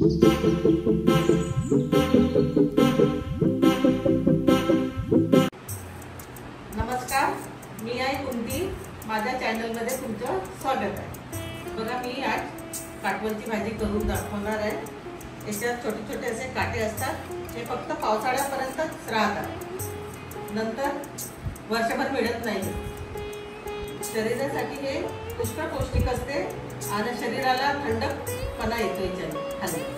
नमस्कार, मी आहे कुंती। माझ्या चॅनलमध्ये तुमचं स्वागत आहे। बघा, मी आज काटवलची भाजी करून दाखवणार आहे। याच्यात छोटे छोटे असे काटे असतात, हे फक्त पावसाळ्यापर्यंतच राहतात, नंतर वर्षभर मिळत नाही। शरीरासाठी हे पुष्कळ पौष्टिक असते आणि शरीराला थंडपणा येतो याच्याने खाल्ल्याने।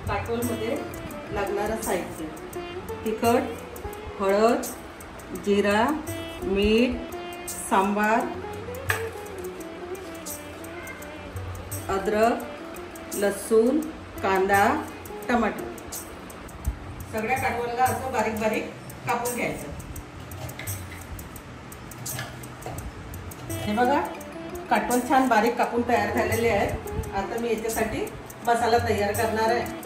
काटवलमध्ये लागणारं साहित्य: तिखट, हळद, जिरा, मीठ, सांबार, अद्रक, लसूण, कांदा, टमाटर। सगळ्या काटवलला असं बारीक बारीक कापून घ्यायचं। हे बघा, काटवल छान बारीक कापून तयार झालेले आहेत। आता मी याच्यासाठी मसाला तयार करणार आहे।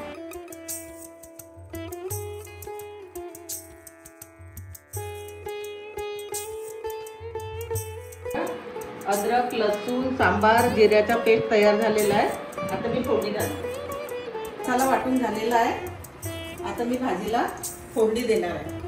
अद्रक, लसूण, सांबार, जिऱ्याचा पेस्ट तयार झालेला आहे। आता मी फोडणी घालते। मसाला वाटून झालेला आहे। आता मी भाजीला फोडणी देणार आहे।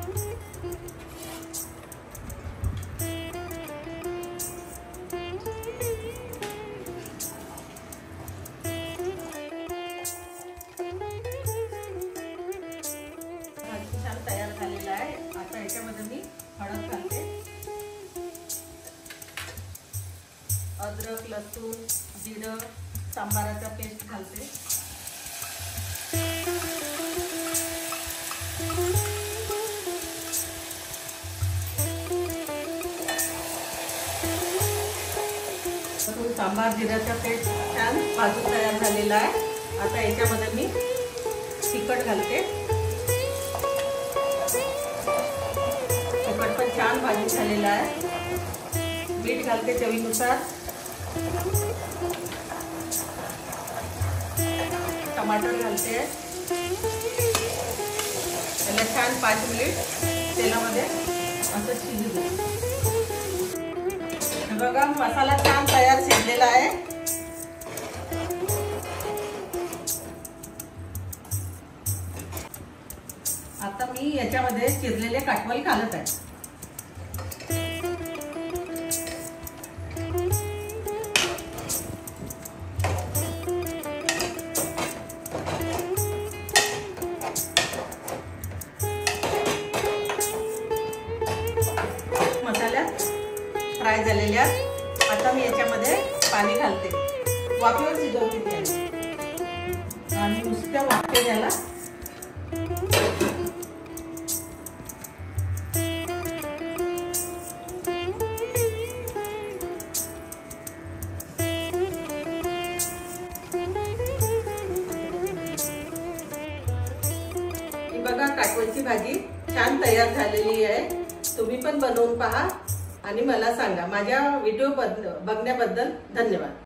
भाजी छान तयार झालेला आहे। आता याच्यामध्ये मी हळद घालते, अद्रक, लसूण, जिरं, सांबाराचा पेस्ट घालते, सांबार जिऱ्याचा पेस्ट छान भाजून तयार झालेला आहे। आता याच्यामध्ये मी तिखट घालते। तिखट पण छान भाजून झालेला आहे। मीठ घालते चवीनुसार, टमाटर घालते। त्याला छान 5 मिनिट तेलामध्ये असं शिजू दे। बघा, मसाला छान तयार शिजलेला आहे। आता मी याच्यामध्ये चिरलेले काटवल घालत आहे। मसाल्यात फ्राय झालेल्या आता मी याच्यामध्ये पाणी घालते। वाफेवर शिजवते त्याला आणि नुसत्या वाफे द्यायला बघा, काटवलची भाजी छान तयार झालेली आहे। तुम्ही पण बनवून पहा आणि मला सांगा। माझ्या व्हिडिओ बघण्याबद्दल धन्यवाद।